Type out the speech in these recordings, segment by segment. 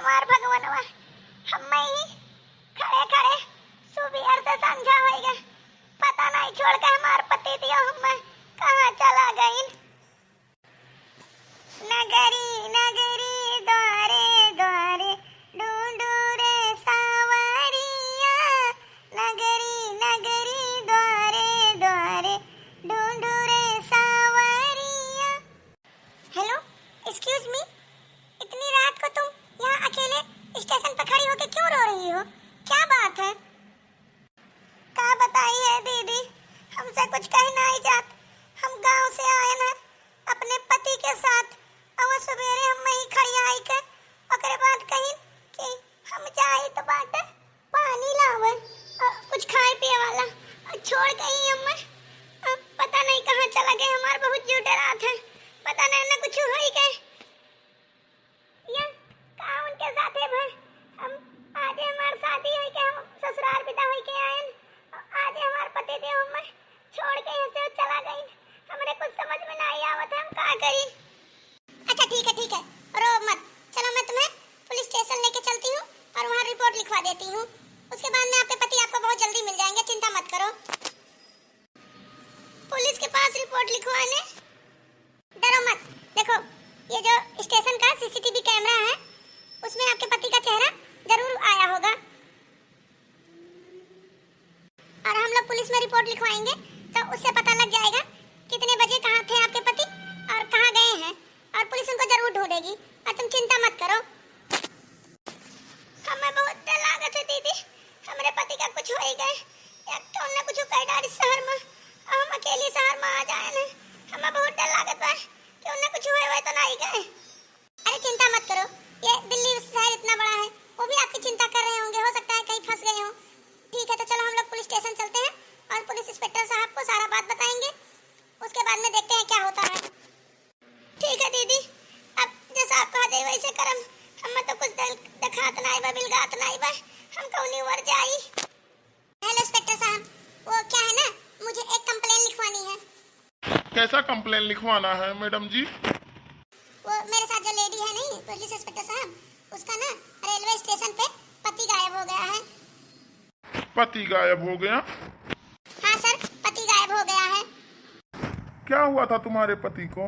हमार भगवानवा हम ही खड़े खड़े सुबह से समझा होगा, पता नहीं छोड़ के हमार पति दियो हम कहाँ चला गई। नगरी नगरी द्वारे द्वारे ढूंढू रे सावरिया, नगरी नगरी द्वारे द्वारे ढूंढू रे सावरिया। हेलो, एक्सक्यूज मी, इतनी रात को तुम यहाँ अकेले स्टेशन पर खड़ी होकर क्यों रो रही हो? क्या बात है? क्या बताई है दीदी, हमसे कुछ कहना ही जात। हम गांव से आए ना अपने पति के साथ, और सवेरे हम वहीं खड़ी आई के ओकरे बाद कहीं कि हम जाए तो बात पानी लावे और कुछ खाए पिए वाला, और छोड़ गई हम पता नहीं कहाँ चला गए। हमार बहुत जो डरा था, पता नहीं ना कुछ हो ही गए या का उनके साथ है भाई। हम आज हमार शादी हुई के हम ससुराल विदा हुई के आए, आज हमार पति देव हम छोड़ के यहाँ से चला गई। हमरे कुछ समझ में नहीं आवत है, हम क्या करी। अच्छा ठीक है, रो मत, चलो मैं तुम्हें पुलिस स्टेशन लेके चलती हूँ और वहाँ रिपोर्ट लिखवा देती हूँ। उसके बाद में आपके पति आपको बहुत जल्दी मिल जाएंगे, चिंता मत करो। पुलिस के पास रिपोर्ट लिखवाने, डरो मत। देखो ये जो स्टेशन का सीसीटीवी कैमरा है उसमें आपके पति का चेहरा जरूर आया होगा, और हम लोग पुलिस में रिपोर्ट लिखवाएंगे तो उससे पता लग जाएगा कितने बजे कहाँ थे आपके पति और कहाँ गए हैं, और पुलिस उनको जरूर ढूंढेगी, और तुम चिंता मत करो। हमें बहुत डर लागत है दीदी, हमारे पति का कुछ हो ही गए, एक तो उन्हें कुछ कर डाली शहर में, हम अकेले शहर में आ जाए ना, हमें बहुत डर लागत है कि उन्हें कुछ हुए तो नहीं गए। अरे चिंता मत करो, ये दिल्ली शहर इतना बड़ा है, वो भी आपकी चिंता कर रहे होंगे, हो सकता है कहीं फंस गए हो। ठीक है, तो चलो हम लोग पुलिस स्टेशन चलते हैं और पुलिस इंस्पेक्टर साहब को सारा बात बताएंगे, उसके बाद में देखते हैं क्या होता है। ठीक है दीदी, अब जैसा आप कहा जाए वैसे करम, हमें तो कुछ दिखात नहीं बा, बिलगात नहीं बा, हम कौनी वर जाई। हेलो इंस्पेक्टर साहब, वो क्या है ना, मुझे एक कंप्लेन लिखवानी है। कैसा कंप्लेन लिखवाना है मैडम जी? वो मेरे साथ जो लेडी है नहीं पुलिस इंस्पेक्टर साहब, उसका ना रेलवे स्टेशन पे पति गायब हो गया है। पति गायब हो गया? हाँ सर, पति गायब हो गया है। क्या हुआ था तुम्हारे पति को?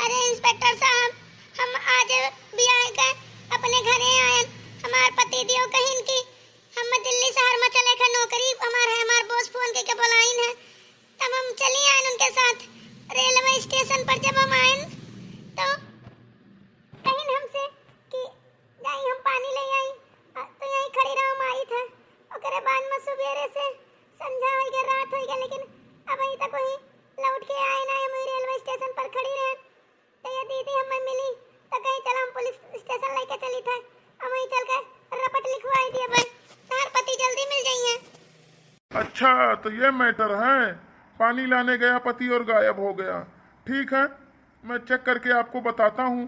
अरे इंस्पेक्टर साहब, हम आज भी आए गए अपने घरे आए, हमार पति दियो कहीं की हम दिल्ली शहर में चले गए नौकरी, हमार बॉस फोन के बुलाइन है, तब हम चली आए उनके साथ। रेलवे स्टेशन पर जब हम आए तो कहीं हमसे कि जाई हम पानी ले आई, तो यहीं खड़ी रहो माई था। ओकरे बाद में सवेरे से संध्या हो गई, रात हो गई, लेकिन अब अभी तक वही लौट के आए ना, हम रेलवे स्टेशन पर खड़ी रहे। तो ये दीदी हमें मिली तो कहीं चल हम पुलिस स्टेशन लेके चली था, हम वहीं चल के रपट लिखवाई दिए, बस तार पति जल्दी मिल जाइए। अच्छा, तो ये मैटर है, पानी लाने गया पति और गायब हो गया। ठीक है, मैं चेक करके आपको बताता हूँ,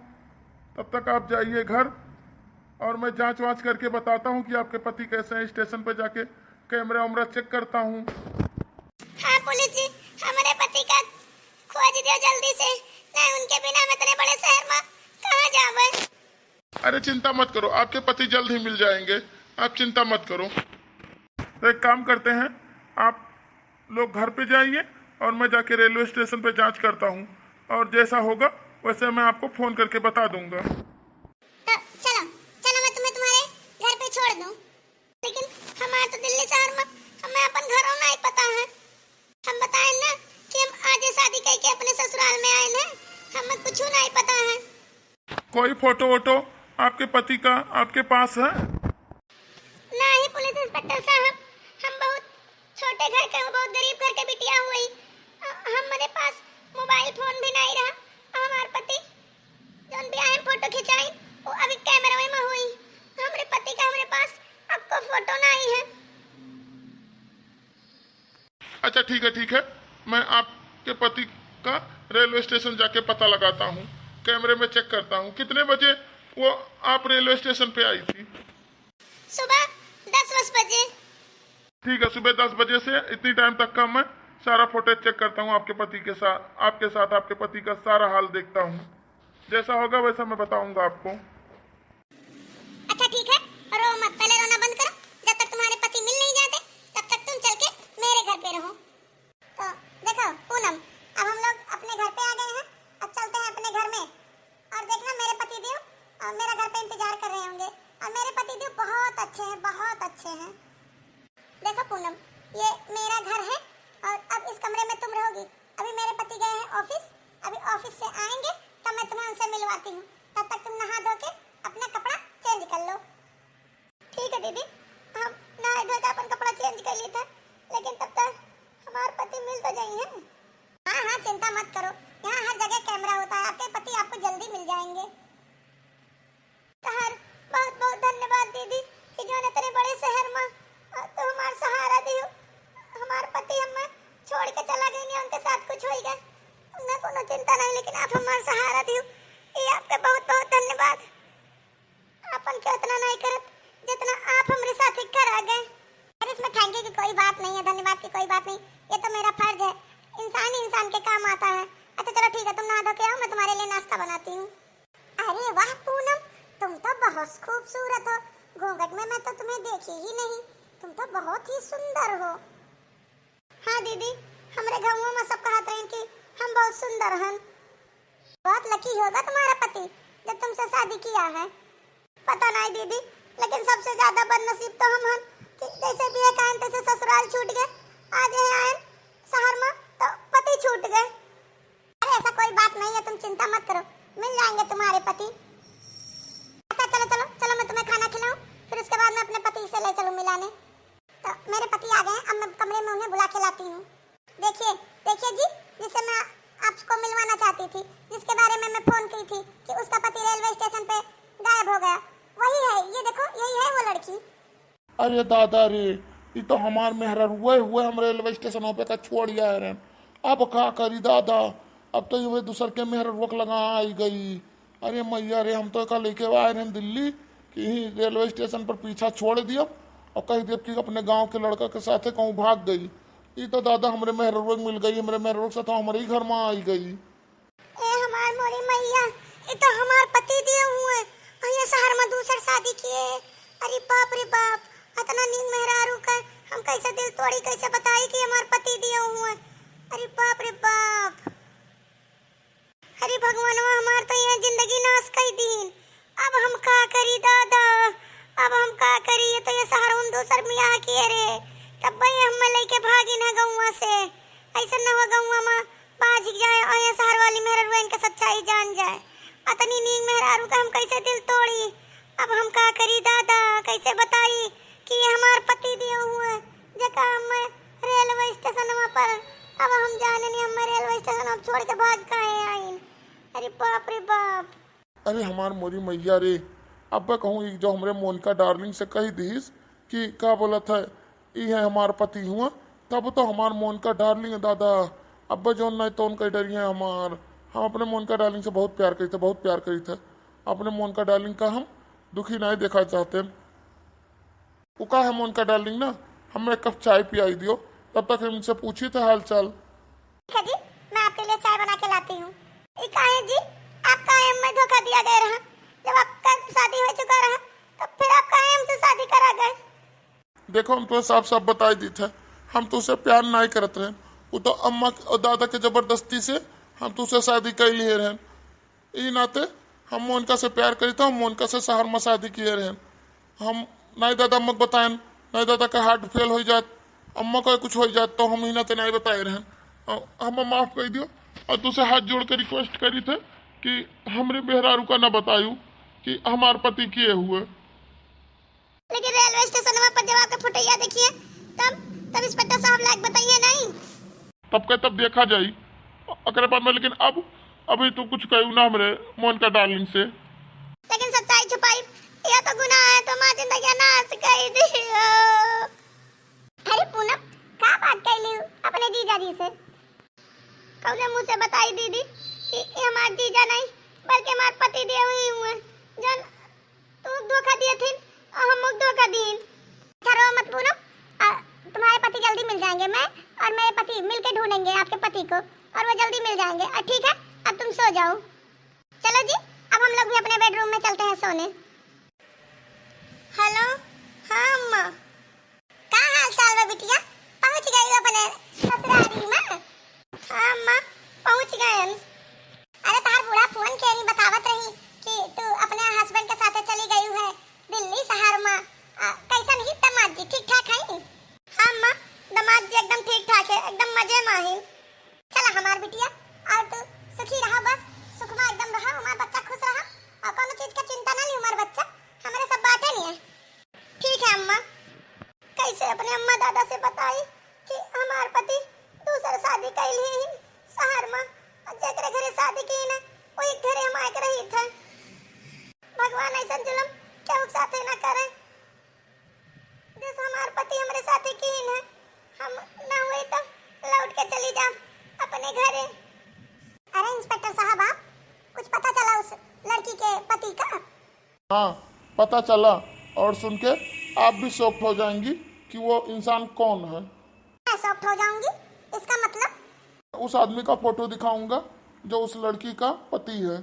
तब तक आप जाइए घर और मैं जांच वांच करके बताता हूँ कि आपके पति कैसे हैं। स्टेशन पे जाके कैमरा वैमरा चेक करता हूँ। हाँ पुलिस जी, हमारे पति का खोज दियो जल्दी से, नहीं उनके बिना मैं इतने बड़े शहर में कहाँ जावे। अरे चिंता मत करो, आपके पति जल्द ही मिल जाएंगे, आप चिंता मत करो। तो एक काम करते हैं, आप लोग घर पे जाइए और मैं जाके रेलवे स्टेशन पे जांच करता हूँ, और जैसा होगा वैसे मैं आपको फोन करके बता दूंगा। तो चलो मैं तुम्हें तुम्हारे घर पे छोड़ दूँ, लेकिन हमारे तो दिल्ली शहर में हमें अपन घरों नहीं पता है। हम बताएं ना कि हम आज शादी करके अपने ससुराल में आए ना, हमें कुछ नहीं पता है। कोई फोटो वोटो आपके पति का आपके पास है? नहीं पुलिस इंस्पेक्टर साहब, हम बहुत छोटे घर के, बहुत गरीब घर के बिटिया हुई, हमारे पास मोबाइल फोन भी नहीं रहा। हमारे पति जोन भी आए फोटो खिंचाई वो अभी कैमरा में हुई, हमारे पति का हमारे पास आपको फोटो नहीं है। अच्छा ठीक है, मैं आपके पति का रेलवे स्टेशन जाके पता लगाता हूँ, कैमरे में चेक करता हूँ। कितने बजे वो आप रेलवे स्टेशन पे आई थी? सुबह 10 बजे। ठीक है, सुबह 10 बजे से इतनी टाइम तक का मैं सारा फोटेज चेक करता हूँ, आपके पति के साथ आपके पति का सारा हाल देखता हूँ। जैसा होगा वैसा मैं बताऊंगा आपको। रहो। तो देखो पूनम, अब हम लोग अपने घर पे आ गए हैं। अब चलते हैं अपने घर में और देखना मेरे पतिदेव मेरा घर पे इंतजार कर रहे होंगे। और मेरे पतिदेव बहुत अच्छे हैं, बहुत अच्छे हैं। देखो पूनम, ये मेरा घर है और अब इस कमरे में तुम रहोगी। अभी मेरे पति गए हैं ऑफिस, अभी ऑफिस से आएंगे तब मैं तुम्हें उनसे मिलवाती हूँ। तब तक तुम नहा धो के अपना कपड़ा चेंज कर लो। ठीक है दीदी, हम नहा धो के अपन कपड़ा चेंज कर लिए थे, लेकिन तब तक हमारे पति मिल तो जाएंगे। हाँ हाँ, चिंता मत करो, यहाँ हर जगह कैमरा होता है, आपके पति आपको जल्दी मिल जाएंगे। बहुत बहुत धन्यवाद दीदी कि जो ने तेरे बड़े शहर में तो हमारा सहारा दियो। हमारे पति हमें छोड़ के चला गए, नहीं उनके साथ कुछ होएगा उन्हें कोनो चिंता नहीं, लेकिन आप हमारा सहारा दियो, ये आपका बहुत बहुत धन्यवाद। अपन क्यों इतना नहीं करत जितना आप हमारे साथ ही कर आ गए। अरे इसमें थैंक यू की कोई बात नहीं है, धन्यवाद की कोई बात नहीं, ये तो मेरा फर्ज है, इंसान ही इंसान के काम आता है। अच्छा चलो ठीक है, तुम नहा धो के आओ, मैं तुम्हारे लिए नाश्ता बनाती हूँ। अरे वाह पूनम, तुम तो बहुत खूबसूरत हो, घूंघट में मैं तो तुम्हें देखी ही नहीं, तुम तो बहुत ही सुंदर हो। हाँ दीदी, हमारे गाँव में सब कहते हैं कि हम बहुत सुंदर हैं। बहुत लकी होगा तुम्हारा पति जब तुमसे शादी किया है। पता नहीं दीदी, लेकिन सबसे ज्यादा बदनसीब तो हम हैं कि जैसे भी एक आए तैसे ससुराल छूट गए, आज आए शहर में तो पति छूट गए। अरे ऐसा कोई बात नहीं है, तुम चिंता मत करो, मिल जाएंगे तुम्हारे पति। अच्छा चलो चलो चलो, मैं तुम्हें खाना खिलाऊं, फिर उसके बाद मैं अपने पति से ले चलूं मिलाने। तो मेरे पति आ गए हैं, अब मैं कमरे में उन्हें बुला के लाती हूँ। देखिए देखिए जी, जिससे मैं आपको मिलवाना चाहती थी, जिसके बारे में मैं फोन की थी कि उसका पति रेलवे स्टेशन पे गायब हो गया, वही है, ये देखो यही है वो लड़की। अरे दादा रे, ये तो हमार मेहरा हुए हम रेलवे स्टेशन पे का छोड़ आए रहे। अब का करी दादा, अब तो ये दूसर के मेहर रोक लगा आई गई। अरे मैया रे, हम तो का लेके आए रहे दिल्ली कि रेलवे स्टेशन पर पीछा छोड़ दिया और कह दिया कि अपने गांव के लड़का के साथ कहूँ भाग गई। ये तो दादा हमारे मेहर रोग मिल गई, हमारे मेहर रोग से तो हमारे ही घर में आई गई। ए हमार मोरी मैया, ये तो हमार पति दिए हुए और ये शहर में दूसर शादी किए। अरे बाप रे बाप, इतना नींद मेहरारू का हम कैसे दिल तोड़ी, कैसे बताई कि हमार पति दिए हुए। अरे बाप रे बाप, अरे भगवान हमार तो यहाँ जिंदगी नाश कर दी। अब हम का करी दादा, अब हम का करी, ये तो ये शहर हम दूसर मियाँ किए रे, तब भाई हम लेके भागी ना गौवा से। ऐसा न हो गौवा में बाज जाए और ये शहर वाली मेहरा इनका सच्चाई जान जाए। अतनी नींद मेहरारू का हम कैसे दिल तोड़ी। अब हम का करी दादा, कैसे बताई कि ये हमार पति दिए हुए जका हम रेलवे स्टेशन पर। अब हम जाने नहीं, हम रेलवे स्टेशन अब छोड़ के भाग गए आई। अरे बाप रे बाप। अरे हमार मोरी मैया रे, अब मैं कहूँ जो हमारे मोनिका डार्लिंग से कही दीस कि का बोला था ये है हमार पति हुआ, तब तो हमार मोनिका डार्लिंग है दादा। अब जो नहीं तो उनका डर है हमार, हम अपने मोनिका डार्लिंग से बहुत प्यार करी थे, बहुत प्यार करी थे। अपने मोनिका डार्लिंग का हम दुखी नहीं देखा चाहते। वो का है मोनिका डार्लिंग ना, हमें एक कप चाय पिलाई दियो, तब तक हम इनसे पूछी थे हाल चाल। ठीक है जी, मैं आपके लिए चाय बना के लाती हूँ। है जी, आपका हमें धोखा दिया गया रहा, जब आपका शादी हो चुका रहा तो फिर आपका हमसे शादी करा गए। देखो हम तो साफ साफ बताई दी थे, हम तो उसे प्यार नहीं करते रहे, वो तो अम्मा और दादा के जबरदस्ती से हम तो उसे शादी कर लिए रहे। ई नाते हम मोनिका से प्यार करी तो हम मोनिका से शहर में शादी किए रहे। हम नहीं दादा अम्मा बताए, नहीं दादा का हार्ट फेल हो जात, अम्मा का कुछ हो जात, तो हम ही नाते नहीं बताए रहे। हम माफ कर दियो और तुझसे हाथ जोड़ कर रिक्वेस्ट करी थे कि हमरे बेहरारू का ना बतायू कि हमार पति किए हुए। लेकिन रेलवे स्टेशन पर जब आपके फुटैया देखिए तब इंस्पेक्टर साहब लायक बताइए नहीं, तब के तब देखा जाई अगर पर में। लेकिन अब अभी तो कुछ कहू ना हमरे मोनिका डार्लिंग से। लेकिन सच्चाई छुपाई यह तो गुनाह है, तो मां जिंदगी नाश कर दी। अरे पूनम, का बात कर ली अपने जीजा जी से? कौने मुंह से बताई दीदी कि ये हमारे जीजा नहीं बल्कि हमारे पति दिए हुए जन तू धोखा दिए थे और हम मुझ धोखा दिए। डरो मत पूनम, तुम्हारे पति जल्दी मिल जाएंगे। मैं और मेरे पति मिलके ढूंढेंगे आपके पति को और वो जल्दी मिल जाएंगे। और ठीक है, अब तुम सो जाओ। चलो जी, अब हम लोग भी अपने बेडरूम में चलते हैं सोने। हेलो, हाँ अम्मा, क्या हाल चाल है बिटिया? पहुंच गई हो अपने ससुरारी मां। हाँ अम्मा पहुंच गए। अरे तार बूढ़ा फोन के नहीं बतावत रही कि तू अपने हस्बैंड के साथ चली गई है दिल्ली शहर में। कैसा नहीं दामाद जी ठीक ठाक है? हाँ अम्मा दामाद जी एकदम ठीक ठाक है, एकदम मजे में है। चला हमार बिटिया और तू सुखी रहा, बस सुख में एकदम रहा, हमारा बच्चा खुश रहा और कोनो चीज का चिंता ना ली। हमारा बच्चा हमारे सब बातें नहीं है। ठीक है अम्मा। कैसे अपने अम्मा दादा से बताई कि हमार पति दूसरा शादी कैल ही शहर में, जेकरे घरे शादी की ना वही घरे हम आके रही थे। भगवान ऐसा जुल्म केहू साथे ना करे। जैसे हमार पति हमारे साथे की ना, हम ना हुए तो लौट के चली जा अपने घरे। अरे इंस्पेक्टर साहब आप कुछ पता चला उस लड़की के पति का? हाँ पता चला, और सुन के आप भी शॉक्ड हो जाएंगी कि वो इंसान कौन है। मैं शॉक्ड हो जाऊंगी? इसका मतलब? उस आदमी का फोटो दिखाऊंगा जो उस लड़की का पति है।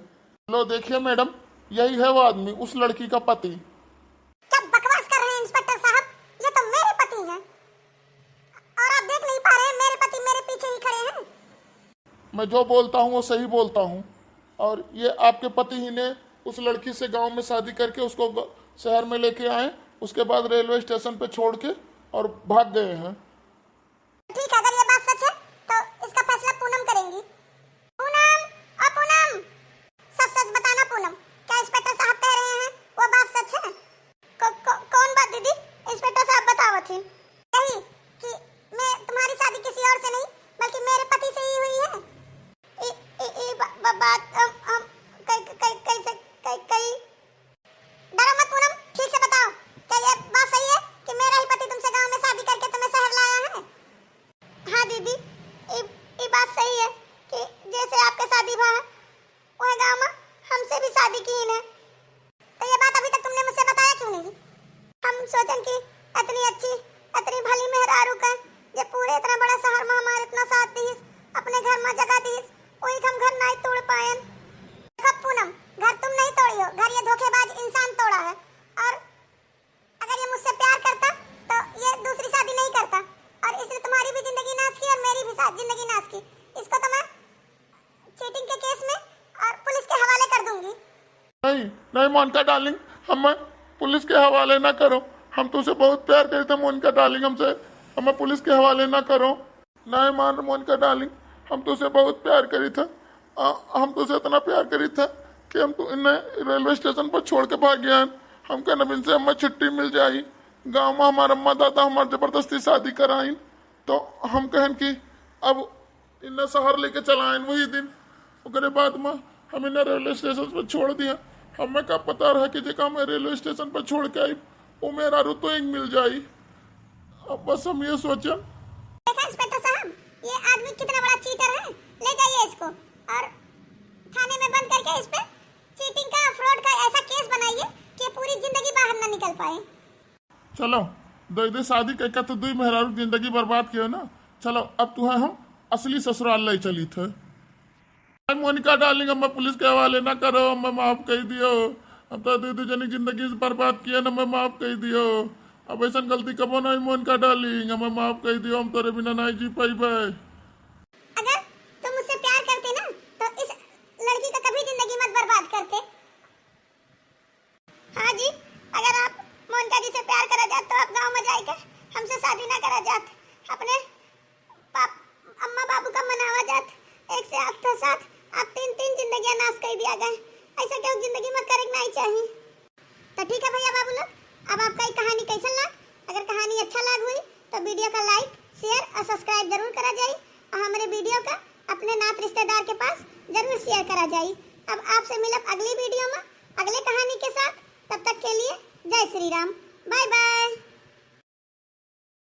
लो देखिए मैडम, यही है वो आदमी, उस लड़की का पति। क्या बकवास कर रहे हैं इंस्पेक्टर साहब? ये तो मेरे पति हैं और आप देख नहीं पा रहे हैं मेरे पति मेरे पीछे ही खड़े हैं। मैं जो बोलता हूँ वो सही बोलता हूँ, और ये आपके पति ही ने उस लड़की से गांव में शादी करके उसको शहर में लेके आए, उसके बाद रेलवे स्टेशन पे छोड़ के और भाग गए हैं। ठीक है, अगर ये बात सच है तो इसका फैसला पूनम करेंगी। पूनम और पूनम सच सच बताना। पूनम क्या इंस्पेक्टर साहब कह रहे हैं वो बात सच है? कौन बात दीदी? इंस्पेक्टर साहब बतावत थी यही कि मैं तुम्हारी शादी किसी और से नहीं बल्कि मेरे पति से ही हुई है। बात कैसे डरो मत पूनम, ठीक से बताओ क्या ये बात सही है कि मेरा ही पति तुमसे गांव में शादी करके तुम्हें शहर लाया है? हाँ दीदी ये बात सही है कि जैसे आपके शादी भा है वह गांव में हमसे भी शादी की है। तो ये बात अभी तक तुमने मुझसे बताया क्यों नहीं? हम सोचन कि इतनी अच्छी इतनी भली मेहरारू का जे पूरे इतना बड़ा शहर में हमारे इतना साथ दीस, अपने घर में जगह दीस, वही हम घर नहीं तोड़ पाए। देखो पूनम, घर तुम नहीं तोड़ी हो, घर ये धोखेबाज इंसान तोड़ा है। और अगर ये मुझसे प्यार करता तो ये दूसरी शादी नहीं करता, और इसने तुम्हारी भी जिंदगी नाश की और मेरी भी जिंदगी नाश की। इसको तो मैं चीटिंग के केस में और पुलिस के हवाले कर दूंगी। नहीं नहीं मोनिका डार्लिंग, हमें पुलिस के हवाले ना करो। हम तुझसे बहुत प्यार करते हैं मोनिका डार्लिंग, हमसे हमें पुलिस के हवाले ना करो। नहीं मान मोनिका डार्लिंग, हम तुझसे बहुत प्यार करी था। हम तुझसे इतना प्यार करी था कि हम तो इन्हें रेलवे स्टेशन पर छोड़ के भाग गया। हम कहना बिन से हमें छुट्टी मिल जाई, गांव में हमारे अम्मा दादा हमारे जबरदस्ती शादी कराइन, तो हम कहन कि अब इन्हें शहर लेके चलाएं। वही दिन उसके बाद में हम इन्हें रेलवे स्टेशन पर छोड़ दिया। हमें क्या पता रहा कि जगह हमें रेलवे स्टेशन पर छोड़ के आई वो मेरा रुतो एक मिल जाई। अब बस हम ये सोचा। देखा इंस्पेक्टर साहब, ये आदमी कितना बड़ा चीटर है। ले जाइए इसको और थाने में बंद करके इस पे चीटिंग का फ्रॉड का ऐसा केस बनाइए कि पूरी जिंदगी बाहर ना निकल पाए। चलो दो शादी करके तो दुई मेहरारू जिंदगी बर्बाद किया ना। चलो अब तुम्हें हम असली ससुराल ले चली थे। मोनिका डार्लिंग, हमें पुलिस के हवाले ना करो, हमें माफ कर दियो। हम तो दीदी जनी जिंदगी से बर्बाद किया ना, हमें माफ कर दियो। अब ऐसा गलती कबो नहीं मोनिका डार्लिंग, हमें माफ कर दियो। हम तेरे बिना नहीं जी पाई भाई। अगर तुम मुझसे प्यार करते ना तो इस लड़की का कभी जिंदगी मत बर्बाद करते। हाँ जी, अगर आप मोनिका जी से प्यार करा जात तो आप गांव में जाकर हमसे शादी ना करा जात, अपने अम्मा बाबू का मनावा जात। एक से आठ तो साथ आप तीन जिंदगियां नाश कर दिया गए। ऐसा क्यों जिंदगी में करना ही चाहिए। तो ठीक है भैया बाबू लोग, अब आपका ये कहानी कैसा लगा? अगर कहानी अच्छा लग हुई तो वीडियो का लाइक शेयर और सब्सक्राइब जरूर करा जाए, और हमारे वीडियो का अपने नात रिश्तेदार के पास जरूर शेयर करा जाए। अब आपसे मिलब अगली वीडियो में अगले कहानी के साथ। तब तक के लिए जय श्री राम, बाय बाय।